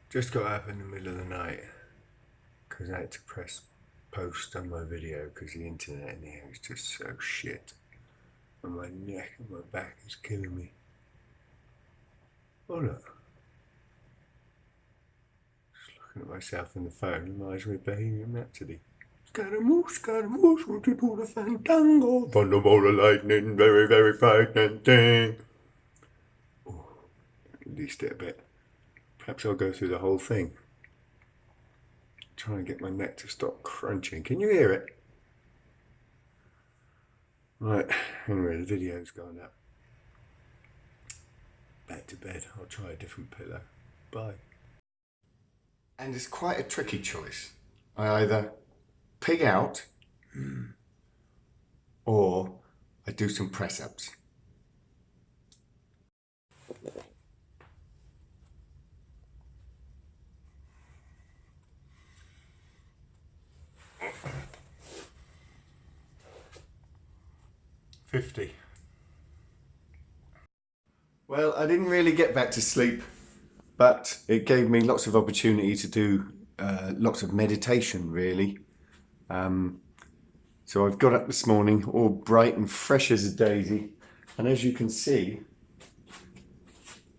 Just got up in the middle of the night because I had to press post on my video because the internet in here is just so shit. And my neck and my back is killing me. Oh look. Just looking at myself in the phone reminds me of Bohemian Rhapsody. Scaramouche, won't you do the fandango? Thunderbolt of lightning, very, very frightening thing. Oh, released it a bit. Perhaps I'll go through the whole thing. Try and get my neck to stop crunching. Can you hear it? Right, anyway, the video's gone up. Back to bed. I'll try a different pillow. Bye. And it's quite a tricky choice. I either pig out or I do some press-ups. $50. Well, I didn't really get back to sleep, but it gave me lots of opportunity to do lots of meditation, really. So I've got up this morning all bright and fresh as a daisy, and as you can see,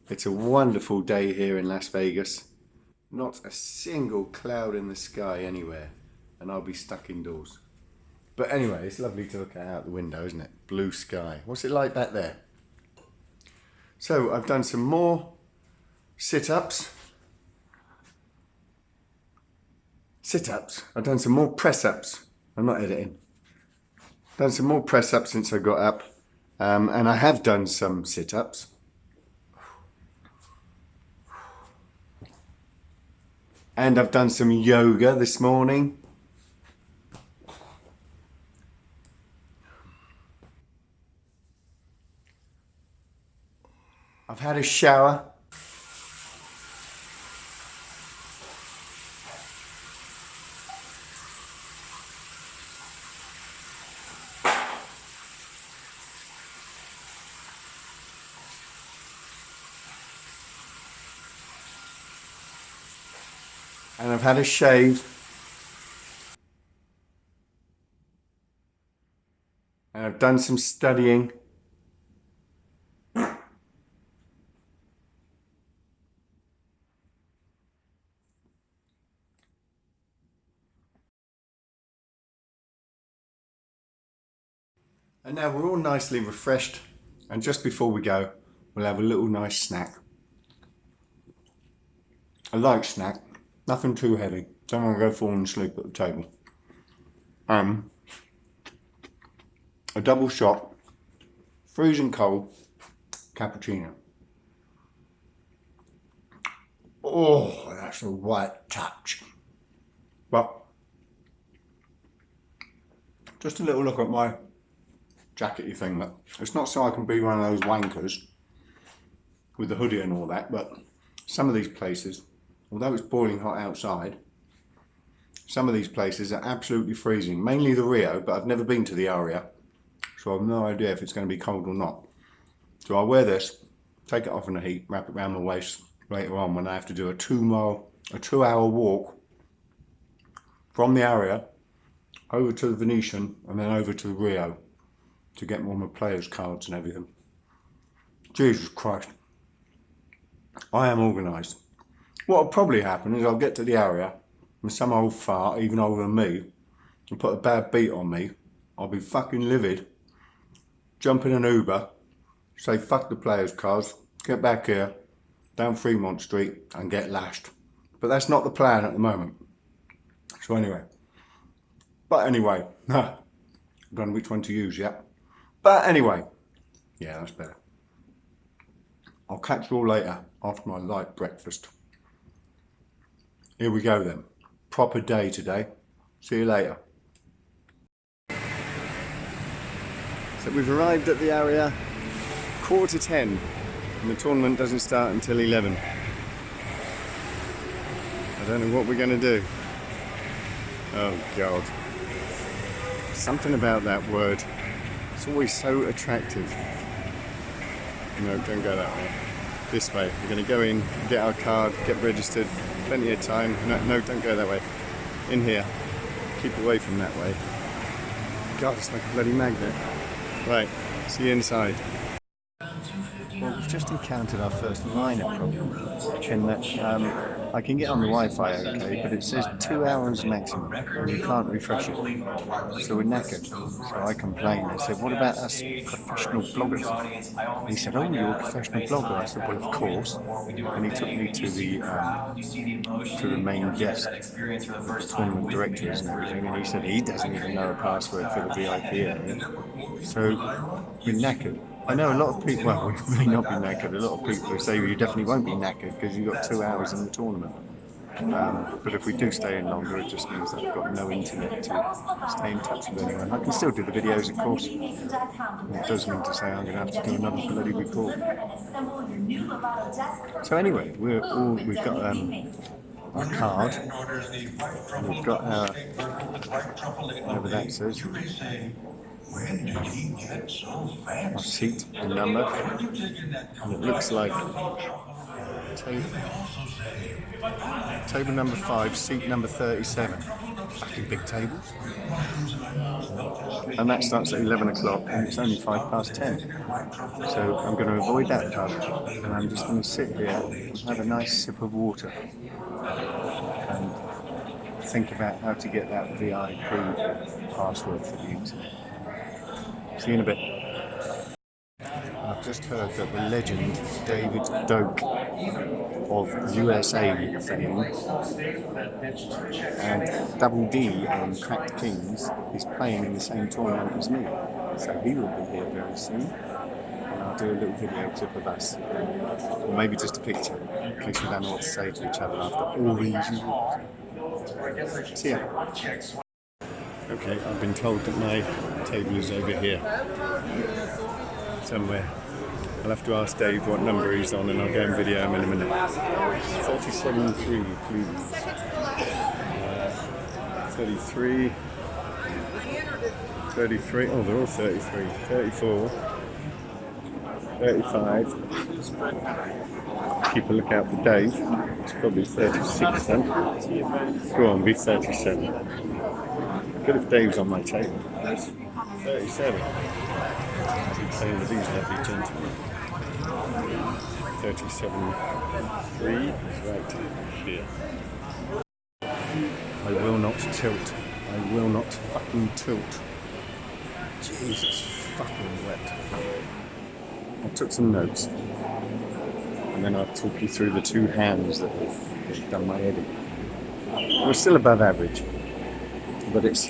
it's a wonderful day here in Las Vegas. Not a single cloud in the sky anywhere, and I'll be stuck indoors. But anyway, it's lovely to look out the window, isn't it? Blue sky. What's it like back there? So I've done some more sit-ups. I've done some more press-ups. I'm not editing. Done some more press-ups since I got up. And I have done some sit-ups. And I've done some yoga this morning. I've had a shower. And I've had a shave. And I've done some studying. And now we're all nicely refreshed, and just before we go, we'll have a little nice snack. A light snack, nothing too heavy. Don't want to go falling asleep at the table. A double shot, freezing cold cappuccino. Oh, that's a white touch. But just a little look at my jackety thing. That it's not so I can be one of those wankers with the hoodie and all that, but some of these places, although it's boiling hot outside, some of these places are absolutely freezing, mainly the Rio, but I've never been to the Aria, so I've no idea if it's going to be cold or not. So I'll wear this, take it off in the heat, wrap it around my waist later on when I have to do a 2-hour walk from the Aria over to the Venetian and then over to the Rio to get all my players' cards and everything. Jesus Christ. I am organised. What'll probably happen is I'll get to the Aria and some old fart, even older than me, will put a bad beat on me. I'll be fucking livid, jump in an Uber, say fuck the players' cards, get back here, down Fremont Street and get lashed. But that's not the plan at the moment. So anyway. I don't know which one to use yet. But anyway, yeah, that's better. I'll catch you all later after my light breakfast. Here we go then. Proper day today. See you later. So we've arrived at the Aria 10:15 and the tournament doesn't start until 11. I don't know what we're going to do. Oh God. Something about that word. It's always so attractive. No, don't go that way. This way. We're going to go in, get our card, get registered, Plenty of time. No, don't go that way. In here. Keep away from that way. God, it's like a bloody magnet. Right, see you inside. Well, we've just encountered our first minor problem, in that I can get on the Wi-Fi okay, but it says 2 hours maximum, and you can't refresh it. So we're knackered. So I complained. I said, what about us professional bloggers? And he said, oh, you're a professional blogger. I said, well, of course. And he took me to the main desk of the tournament directors and everything, and he said he doesn't even know a password for the VIP area. So we're knackered. I know a lot of people, well, we may not be knackered, a lot of people say you definitely won't be knackered because you've got 2 hours in the tournament. But if we do stay in longer, it just means that I've got no internet to stay in touch with anyone. I can still do the videos, of course. It does mean to say I'm going to have to do another bloody report. So anyway, we've got our card, we've got our, whatever that says, our seat and number, and it looks like table number 5, seat number 37. Fucking big tables. And that starts at 11 o'clock and it's only 10:05. So I'm going to avoid that pub and I'm just going to sit here and have a nice sip of water and think about how to get that VIP password for the internet. See you in a bit. I've just heard that the legend David Doak of USA fame and Double D on Cracked Kings is playing in the same tournament as me. So he will be here very soon. And I'll do a little video clip of us. Or maybe just a picture, in case we don't know what to say to each other after all these years. See ya. Okay, I've been told that my table is over here, somewhere. I'll have to ask Dave what number he's on and I'll go and video him in a minute. 37-3, please. 33. 33, oh they're all 33. 34. 35. Keep a lookout for Dave. It's probably 36 then. Go on, be 37. Good if Dave's on my table. 37. Playing with these lovely gentlemen. 37-3 is right here. I will not tilt. I will not fucking tilt. Jesus fucking wet. I took some notes. And then I'll talk you through the 2 hands that have done my edit. We're still above average. But it's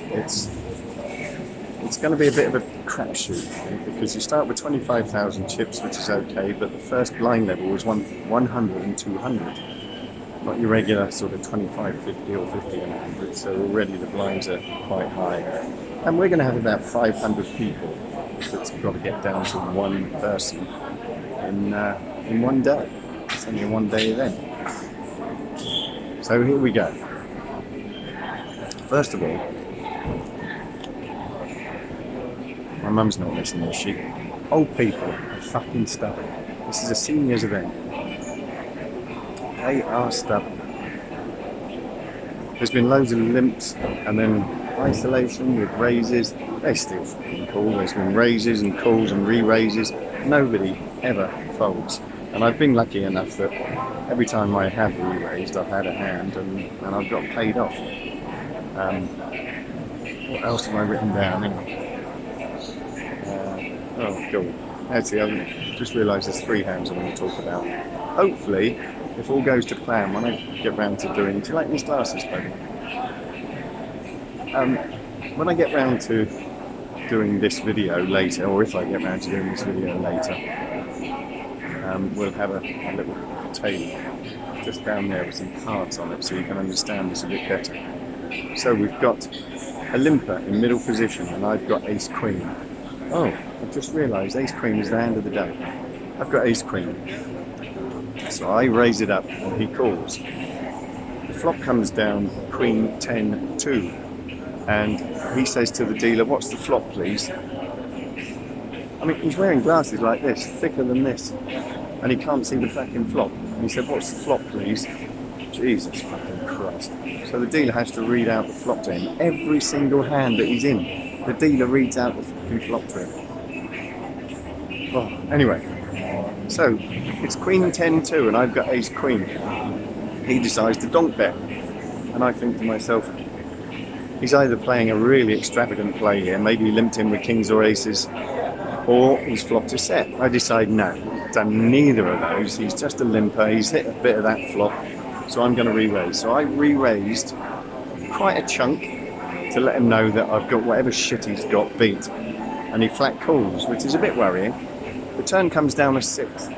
going to be a bit of a crapshoot because you start with 25,000 chips, which is okay, but the first blind level was 100 and 200, not your regular sort of 25, 50 or 50 and 100, so already the blinds are quite high. And we're going to have about 500 people that's got to get down to one person in one day. It's only a one-day event. So here we go. First of all, my mum's not listening, is she? Old people are fucking stubborn. This is a seniors event. They are stubborn. There's been loads of limps and then isolation with raises. They're still fucking cool. There's been raises and calls and re-raises. Nobody ever folds. And I've been lucky enough that every time I have re-raised, I've had a hand and I've got paid off. What else have I written down? Oh, God. Actually, I just realised there's 3 hands I want to talk about. Hopefully, if all goes to plan, when I get round to doing... Do you like these glasses, buddy? When I get round to doing this video later, or if I get round to doing this video later, we'll have a little table just down there with some cards on it so you can understand this a bit better. So we've got a limper in middle position and I've got ace queen. Oh, I've just realised ace queen is the hand of the day. I've got ace queen. So I raise it up and he calls. The flop comes down queen 10-2 and he says to the dealer, what's the flop please? I mean, he's wearing glasses like this, thicker than this, and he can't see the fucking flop. And he said, what's the flop please? Jesus fucking Christ. So the dealer has to read out the flop to him. Every single hand that he's in, the dealer reads out the fucking flop to him. Oh, anyway. So, it's Queen 10-2 and I've got Ace Queen. He decides to donk bet. And I think to myself, he's either playing a really extravagant play here, maybe he limped in with kings or aces, or he's flopped a set. I decide no, he's done neither of those. He's just a limper, he's hit a bit of that flop, so I'm going to re-raise. So I re-raised quite a chunk to let him know that I've got whatever shit he's got beat. And he flat calls, which is a bit worrying. The turn comes down a 6.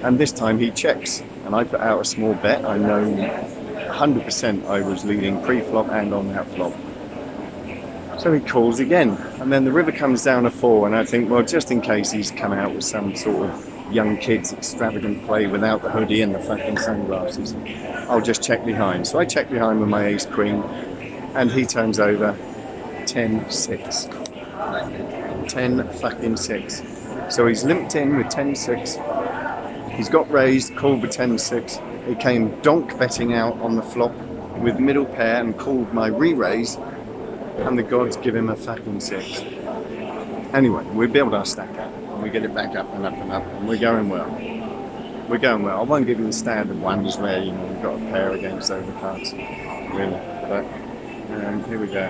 And this time he checks, and I put out a small bet. I know 100% I was leading pre-flop and on that flop. So he calls again, and then the river comes down a 4, and I think, well, just in case he's come out with some sort of young kid's extravagant play without the hoodie and the fucking sunglasses, I'll just check behind. So I check behind with my ace queen, and he turns over 10-6. 10 fucking 6. So he's limped in with 10-6. He's got raised, called with 10-6. He came donk betting out on the flop with middle pair and called my re-raise, and the gods give him a fucking 6. Anyway, we build our stack up and we get it back up and up and up, and we're going well. We're going well. I won't give you the standard ones where, you know, we've got a pair against overcards, really. But here we go.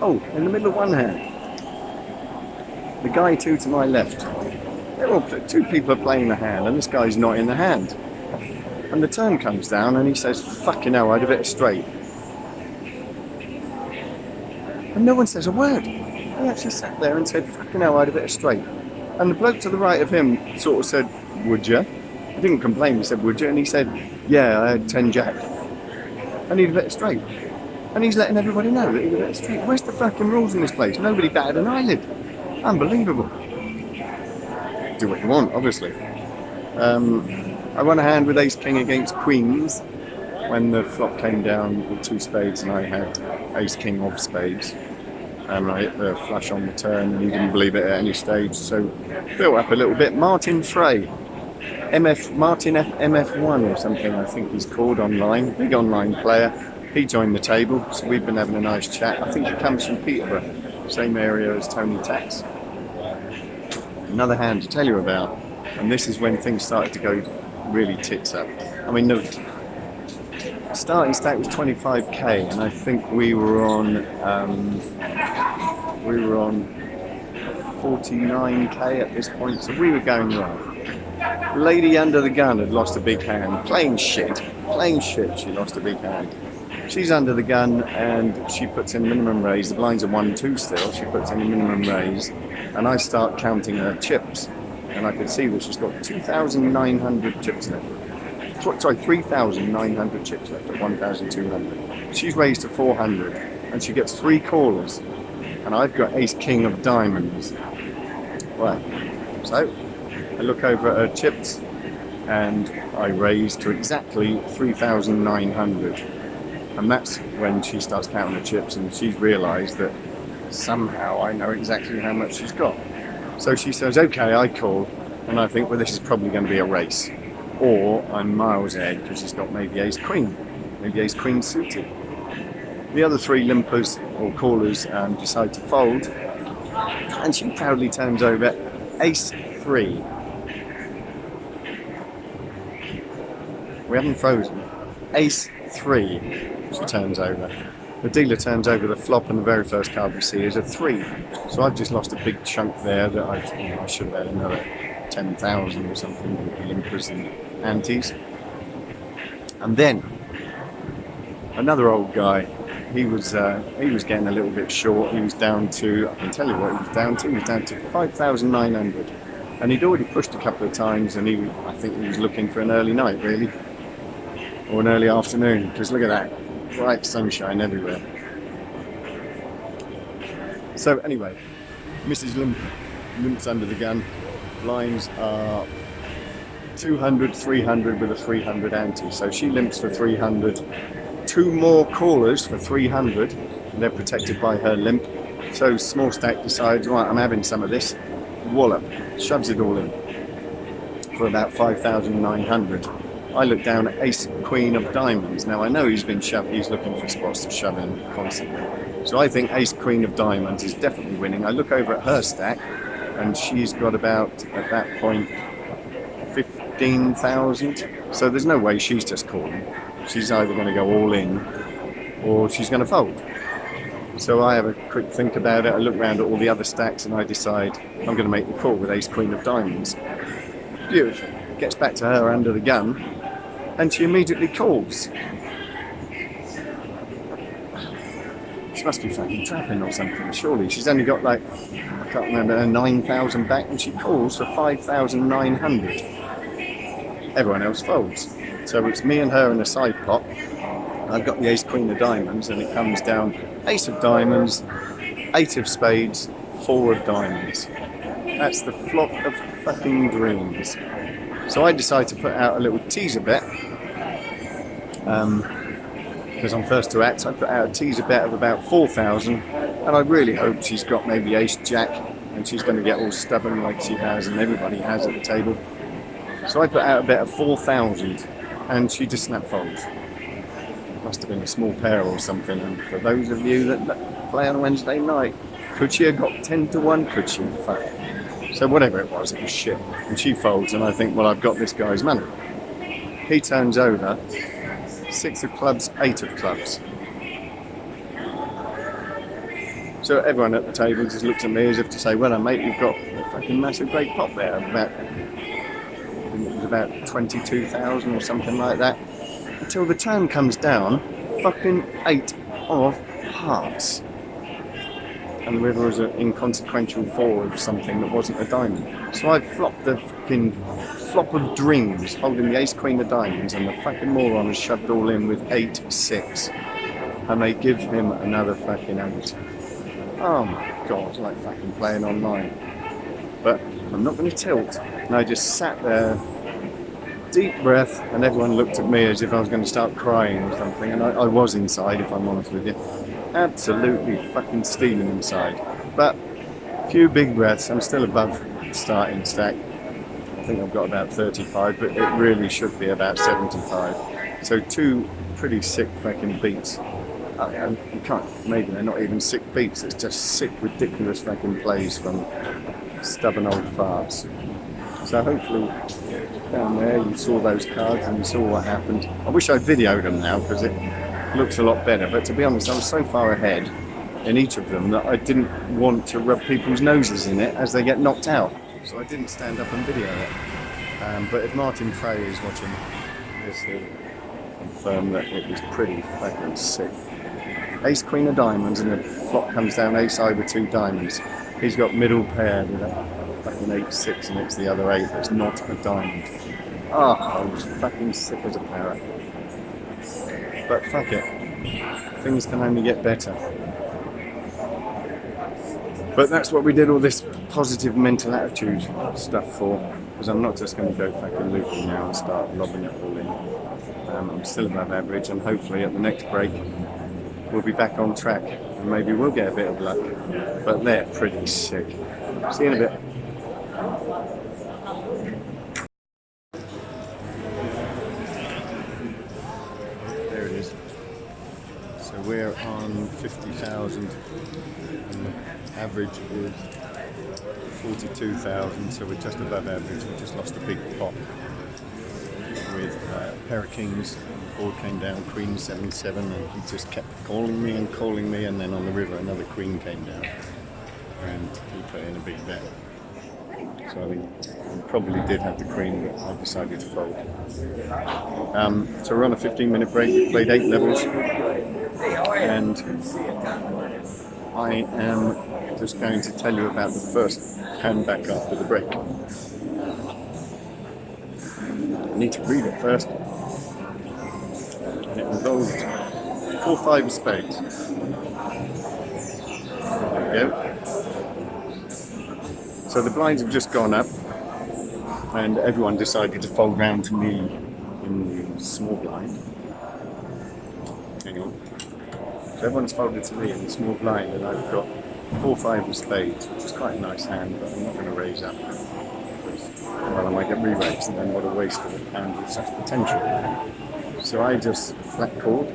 Oh, in the middle of one hand, the guy 2 to my left. They're all 2 people are playing the hand, and this guy's not in the hand. And the turn comes down, and he says, "Fucking hell, I'd have hit a straight." And no one says a word. He actually sat there and said, "Fucking hell, I'd have hit a straight." And the bloke to the right of him sort of said, "Would you?" He didn't complain. He said, "Would you?" And he said, "Yeah, I had 10 jack." And he'd have hit a straight. And he's letting everybody know that he'd have hit a straight. Where's the fucking rules in this place? Nobody batted an eyelid. Unbelievable. Do what you want, obviously. I won a hand with ace king against queens when the flop came down with 2 spades and I had ace king of spades. And I hit the flush on the turn and he didn't believe it at any stage. So built up a little bit. Martin Frey. Martin MF1 or something, I think he's called online. Big online player. He joined the table, so we've been having a nice chat. I think he comes from Peterborough, same area as Tony Tax. Another hand to tell you about, and this is when things started to go really tits up. I mean, the starting stack was 25k, and I think we were on 49k at this point, so we were going well. Lady under the gun had lost a big hand, plain shit, she lost a big hand. She's under the gun and she puts in minimum raise. The blinds are 1-2 still. She puts in a minimum raise, and I start counting her chips, and I can see that she's got 2,900 chips left. Sorry, 3,900 chips left at 1,200. She's raised to 400, and she gets 3 callers, and I've got ace king of diamonds. Right, so I look over at her chips, and I raise to exactly 3,900. And that's when she starts counting the chips, and she's realised that somehow I know exactly how much she's got. So she says, "Okay, I call," and I think, well, this is probably going to be a race, or I'm miles ahead because she's got maybe ace queen suited. The other 3 limpers or callers decide to fold, and she proudly turns over ace 3. We haven't frozen. Ace 3. She turns over. The dealer turns over the flop, and the very first card we see is a 3. So I've just lost a big chunk there that I should have had another 10,000 or something with the limpers and antes. And then another old guy. He was getting a little bit short. He was down to, I can tell you what he was down to. He was down to 5,900, and he'd already pushed a couple of times. And I think he was looking for an early night, really, or an early afternoon. Because look at that. Bright sunshine everywhere. So anyway, Mrs. limps under the gun. Blinds are 200, 300 with a 300 ante. So she limps for 300. 2 more callers for 300. And they're protected by her limp. So small stack decides, right, I'm having some of this. Wallop, shoves it all in. for about 5,900. I look down at ace queen of diamonds. Now I know he's looking for spots to shove in constantly. So I think ace queen of diamonds is definitely winning. I look over at her stack and she's got about, at that point, 15,000. So there's no way she's just calling. She's either going to go all in or she's going to fold. So I have a quick think about it. I look around at all the other stacks and I decide I'm going to make the call with ace queen of diamonds. Beautiful. Gets back to her under the gun and she immediately calls. She must be fucking trapping or something, surely. She's only got like, I can't remember, 9,000 back and she calls for 5,900. Everyone else folds. So it's me and her in a side pot. I've got the ace queen of diamonds and it comes down ace of diamonds, 8 of spades, 4 of diamonds. That's the flop of fucking dreams. So I decide to put out a little teaser bet. Because on first to act I put out a teaser bet of about 4,000 and I really hope she's got maybe ace jack and she's going to get all stubborn like she has and everybody has at the table. So I put out a bet of 4,000 and she just snap folds. Must have been a small pair or something, and for those of you that play on Wednesday night, could she have got 10 to 1? Could she? Fuck. So whatever it was shit. And she folds and I think, well, I've got this guy's money. He turns over 6 of clubs, 8 of clubs. So everyone at the table just looks at me as if to say, well, mate, you've got a fucking massive great pot there. It was about 22,000 or something like that. Until the turn comes down, fucking 8 of hearts. And the river was an inconsequential 4 of something that wasn't a diamond. So I flopped the fucking flop of dreams, holding the ace queen of diamonds, and the fucking moron has shoved all in with 8-6. And they give him another fucking 8. Oh my god, like fucking playing online. But I'm not going to tilt. And I just sat there, deep breath, and everyone looked at me as if I was going to start crying or something, and I was inside, if I'm honest with you. Absolutely fucking steaming inside. But a few big breaths, I'm still above the starting stack. I think I've got about 35, but it really should be about 75. So 2 pretty sick fucking beats. You can't, maybe they're not even sick beats, it's just sick, ridiculous fucking plays from stubborn old farts. So hopefully down there you saw those cards and you saw what happened. I wish I'd videoed them now because it looks a lot better, but to be honest I was so far ahead in each of them that I didn't want to rub people's noses in it as they get knocked out. So I didn't stand up and video it. But if Martin Frey is watching this, he'll confirm that it was pretty fucking sick. Ace queen of diamonds and the flop comes down ace eye with 2 diamonds. He's got middle pair with a fucking 8-6 and it's the other 8 that's not a diamond. Oh, I was fucking sick as a parrot. But fuck it. Things can only get better. But that's what we did all this positive mental attitude stuff for. Because I'm not just going to go fucking loopy now and start lobbing it all in. I'm still above average and hopefully at the next break we'll be back on track and maybe we'll get a bit of luck. But they're pretty sick. See you in a bit. There it is. So we're on 50,000 and the average is 42,000, so we're just above average. We just lost a big pot with a pair of kings. The board came down, queen 7-7, and he just kept calling me, and then on the river another queen came down and he put in a big bet. So I think we probably did have the queen, but I decided to fold. So we're on a 15-minute break. We played 8 levels and I am just going to tell you about the first hand back after the break. I need to read it first. And it involved 4-5 of spades. There we go. So the blinds have just gone up and everyone decided to fold round to me in the small blind. Hang on. So everyone's folded to me in the small blind and I've got 4-5 of spades, which is quite a nice hand, but I'm not going to raise up. well, I might get re-raised, and then what a waste of a pound with such potential. So I just flat called,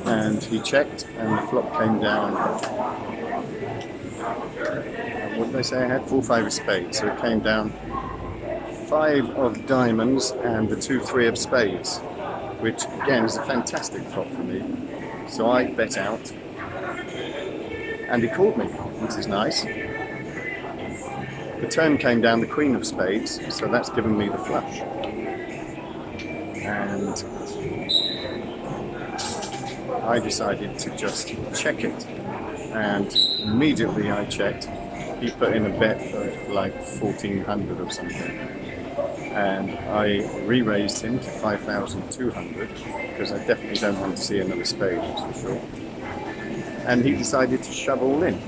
and he checked, and the flop came down. What did they say I had? 4-5 of spades. So it came down 5 of diamonds and the 2-3 of spades, which again is a fantastic flop for me. So I bet out, and he called me, which is nice. The turn came down the queen of spades, so that's given me the flush. And I decided to just check it, and immediately I checked. He put in a bet of like 1,400 or something, and I re-raised him to 5,200 because I definitely don't want to see another spade, that's for sure. And he decided to shove all in.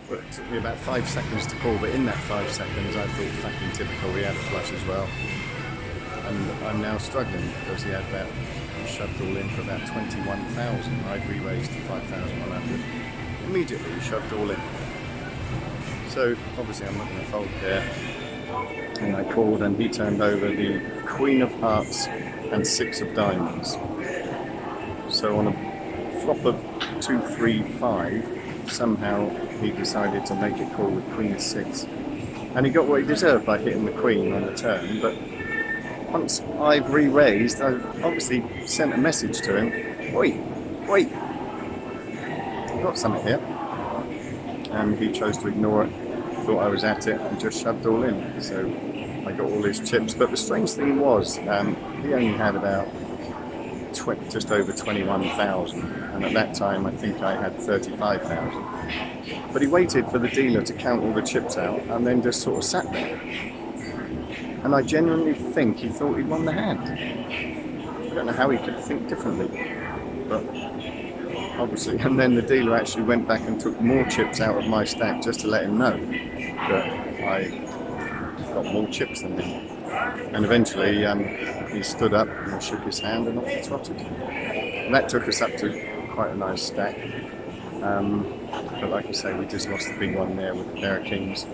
But it took me about 5 seconds to call, but in that 5 seconds I thought, fucking typical, he had a flush as well. And I'm now struggling because he shoved all in for about 21,000. I'd re-raised to 5,100. Immediately he shoved all in. So obviously I'm not going to fold there. And I called, and he turned over the Queen of Hearts and 6 of Diamonds. So on a flop of 2-3-5, somehow he decided to make it call with Queen of 6. And he got what he deserved by hitting the Queen on the turn, but once I've re-raised, I obviously sent a message to him, wait, I've got something here. And he chose to ignore it, thought I was at it, and just shoved all in. So I got all his chips. But the strange thing was, he only had about just over 21,000, and at that time I think I had 35,000. But he waited for the dealer to count all the chips out, and then just sort of sat there. And I genuinely think he thought he'd won the hand. I don't know how he could think differently, but obviously. And then the dealer actually went back and took more chips out of my stack just to let him know that I got more chips than him. And eventually he stood up and shook his hand, and off he trotted. And that took us up to quite a nice stack. But like I say, we just lost the big one there with the pair of kings.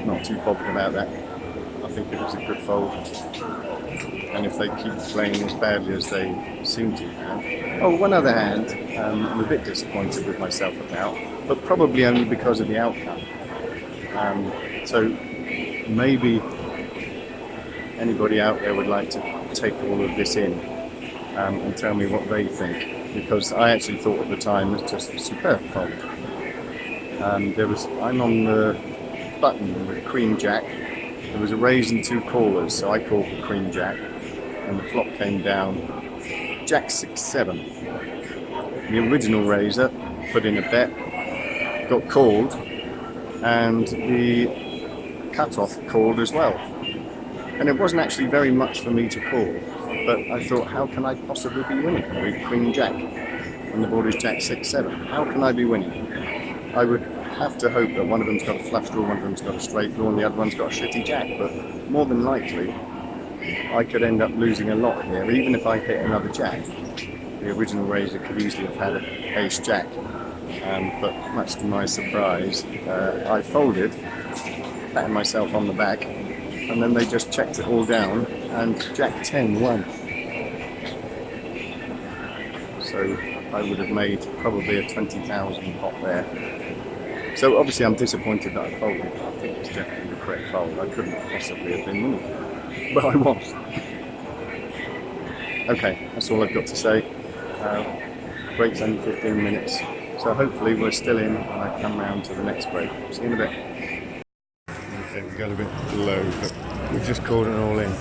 Not too bothered about that. I think it was a good fold. And if they keep playing as badly as they seem to have. Oh, one other hand I'm a bit disappointed with myself about, but probably only because of the outcome. So maybe anybody out there would like to take all of this in and tell me what they think, because I actually thought at the time it was just a superb fold. I'm on the button with Queen Jack. There was a raise and 2 callers, so I called the Queen Jack, and the flop came down Jack 6-7. The original raiser put in a bet, got called, and the cutoff called as well. And it wasn't actually very much for me to call, but I thought, how can I possibly be winning with Queen Jack when the board is Jack 6-7? How can I be winning? I would have to hope that one of them's got a flush draw, one of them's got a straight draw, and the other one's got a shitty jack, but more than likely I could end up losing a lot here. Even if I hit another jack, the original raiser could easily have had an ace jack, but much to my surprise I folded, patted myself on the back, and then they just checked it all down, and Jack 10 won. So I would have made probably a 20,000 pot there. So obviously I'm disappointed that I folded. I think it's definitely the correct fold. I couldn't possibly have been winning, but I was. Okay, that's all I've got to say. Break's only 15 minutes, so hopefully we're still in and I come round to the next break. See you in a bit. Okay, we got a bit low, but we've just called it all in.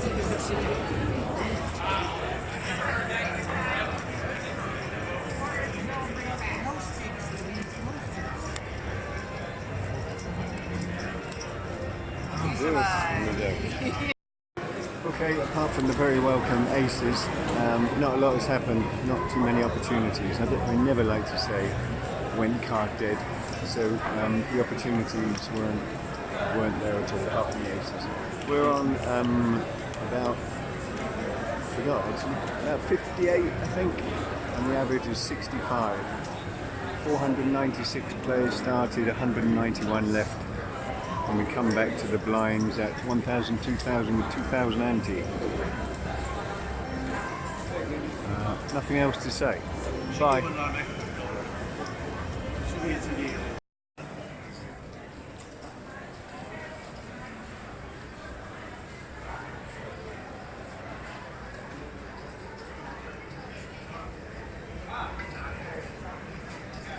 Okay, apart from the very welcome aces, not a lot has happened, not too many opportunities. I never like to say when card dead, so the opportunities weren't there at all, apart from the aces. We're on about 58, I think, and the average is 65. 496 players started, 191 left. and we come back to the blinds at 1,000, 2,000, 2,000 ante. Nothing else to say. Bye.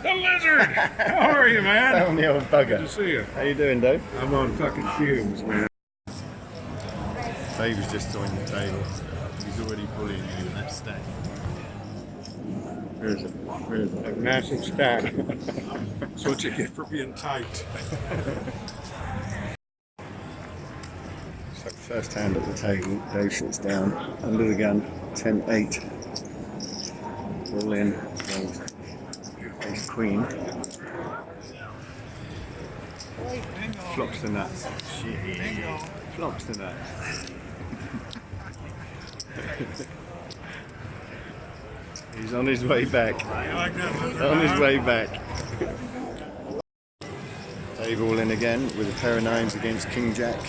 The lizard! How are you, man? Found the old bugger. Good to see you. How you doing, Dave? I'm on fucking fumes, man. Dave's just joined the table. He's already bullying you in that stack. Where is it? Where is it? A massive stack. That's what you get for being tight. So first hand at the table, Dave sits down, under the gun, 10-8. All in, goes ace queen. Flops the nuts. Shit. Flops the nuts. He's on his way back. On his way back. Dave all in again with a pair of nines against King Jack.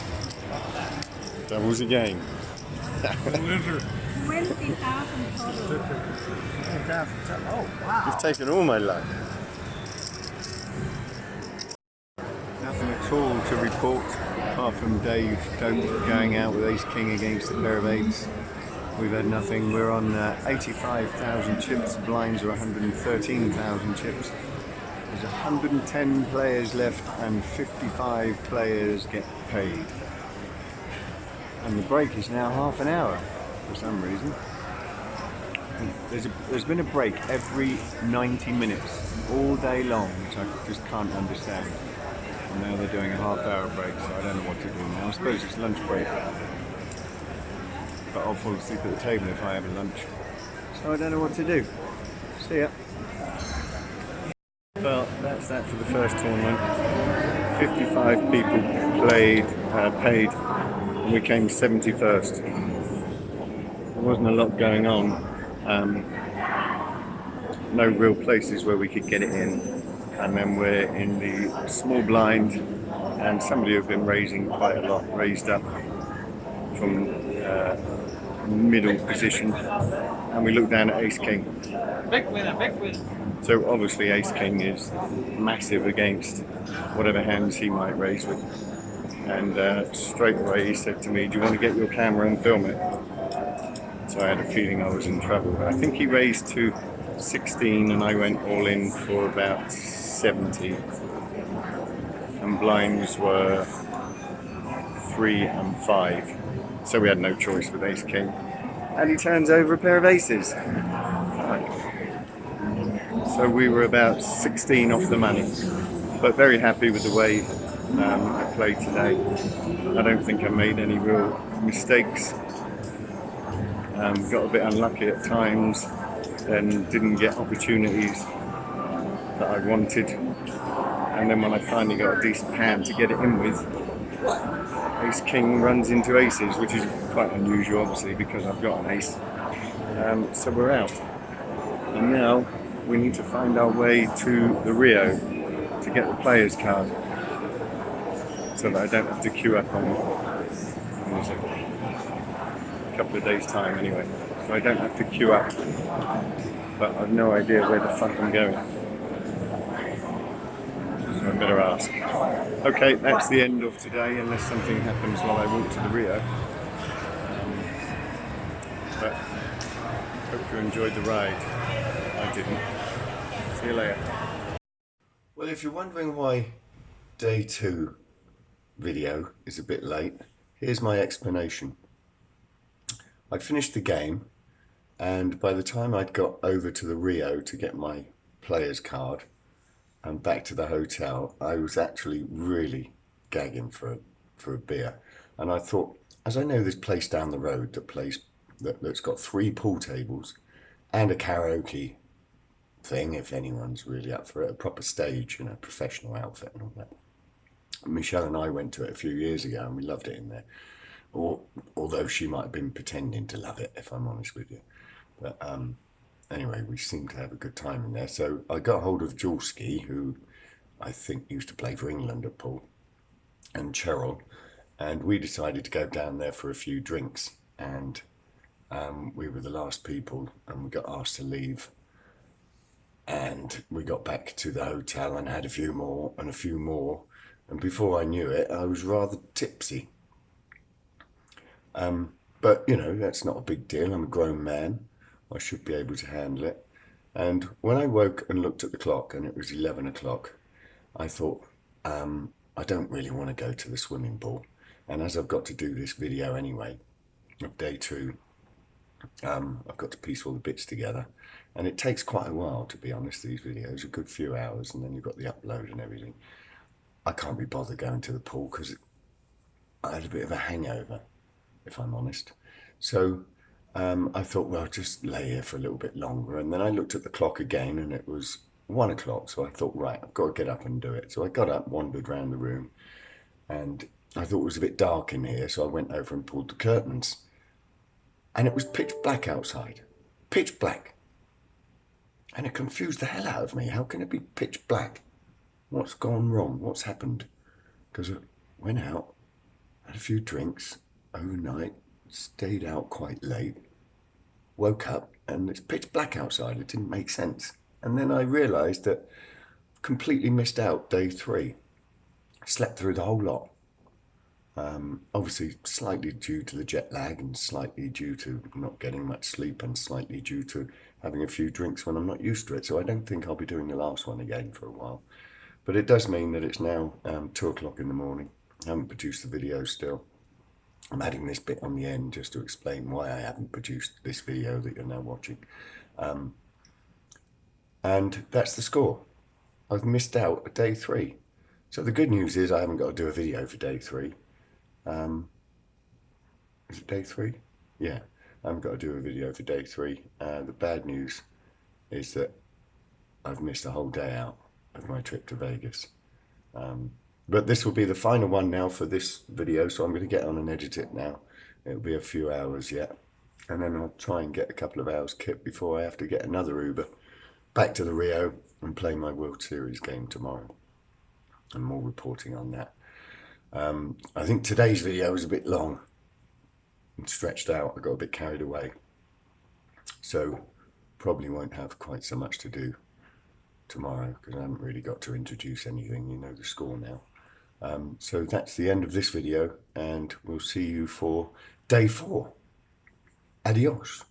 Doubles again. The lizard. 20,000 total. Oh, wow. You've taken all my luck. Nothing at all to report apart from Dave going out with ace king against a pair of eights. We've had nothing. We're on 85,000 chips. Blinds are 113,000 chips. There's 110 players left and 55 players get paid. And the break is now half an hour for some reason. There's been a break every 90 minutes all day long, which I just can't understand. And now they're doing a half-hour break, so I don't know what to do now. I suppose it's lunch break, but I'll fall asleep at the table if I have a lunch. So I don't know what to do. See ya. Well, that's that for the first tournament. 55 people paid, and we came 71st. There wasn't a lot going on. No real places where we could get it in, and then we're in the small blind, and somebody who've been raising quite a lot raised up from middle position, and we look down at ace king. Big winner, big winner. So obviously ace king is massive against whatever hands he might raise with, and straight away he said to me, do you want to get your camera and film it? So I had a feeling I was in trouble. I think he raised to 16 and I went all in for about 70, and blinds were 3 and 5, so we had no choice with ace king, and he turns over a pair of aces. So we were about 16 off the money, but very happy with the way I played today. I don't think I made any real mistakes. Got a bit unlucky at times and didn't get opportunities that I wanted, and then when I finally got a decent hand to get it in with, ace king runs into aces, which is quite unusual obviously because I've got an ace. So we're out, and now we need to find our way to the Rio to get the players card so that I don't have to queue up on a couple of days time anyway, so I don't have to queue up, but I've no idea where the fuck I'm going, so I better ask. Okay, that's the end of today, unless something happens while I walk to the Rio. But hope you enjoyed the ride. I didn't. See you later. Well, if you're wondering why day 2 video is a bit late, here's my explanation. I finished the game, and by the time I'd got over to the Rio to get my player's card and back to the hotel, I was actually really gagging for a beer. And I thought, as I know this place down the road that's got 3 pool tables and a karaoke thing, if anyone's really up for it, a proper stage, you know, professional outfit and all that. Michelle and I went to it a few years ago and we loved it in there. Although she might have been pretending to love it, if I'm honest with you. But anyway, we seemed to have a good time in there. So I got hold of Julski, who I think used to play for England at pool. and Cheryl, and we decided to go down there for a few drinks, and we were the last people and we got asked to leave, and we got back to the hotel and had a few more and a few more, and before I knew it I was rather tipsy. But you know, that's not a big deal. I'm a grown man, I should be able to handle it. And when I woke and looked at the clock and it was 11 o'clock, I thought, I don't really want to go to the swimming pool. And as I've got to do this video anyway, of day 2, I've got to piece all the bits together. And it takes quite a while, to be honest, these videos, a good few hours, and then you've got the upload and everything. I can't be bothered going to the pool because I had a bit of a hangover, if I'm honest. So I thought, well, I'll just lay here for a little bit longer. And then I looked at the clock again and it was 1 o'clock. So I thought, right, I've got to get up and do it. So I got up, wandered around the room, and I thought it was a bit dark in here. So I went over and pulled the curtains, and it was pitch black outside, pitch black. And it confused the hell out of me. How can it be pitch black? What's gone wrong? What's happened? Because I went out, had a few drinks overnight, stayed out quite late, woke up, and it's pitch black outside. It didn't make sense. And then I realised that I've completely missed out day 3. Slept through the whole lot. Obviously slightly due to the jet lag, and slightly due to not getting much sleep, and slightly due to having a few drinks when I'm not used to it. So I don't think I'll be doing the last one again for a while. But it does mean that it's now 2 o'clock in the morning. I haven't produced the video still. I'm adding this bit on the end just to explain why I haven't produced this video that you're now watching. And that's the score. I've missed out a day 3. So the good news is I haven't got to do a video for day 3. Is it day 3? Yeah, I haven't got to do a video for day 3. The bad news is that I've missed a whole day out of my trip to Vegas. But this will be the final one now for this video, so I'm going to get on and edit it now. It'll be a few hours yet, and then I'll try and get a couple of hours kit before I have to get another Uber back to the Rio and play my World Series game tomorrow, and more reporting on that. I think today's video was a bit long and stretched out. I got a bit carried away, so probably won't have quite so much to do tomorrow because I haven't really got to introduce anything. You know the score now. So that's the end of this video, and we'll see you for day 4. Adios.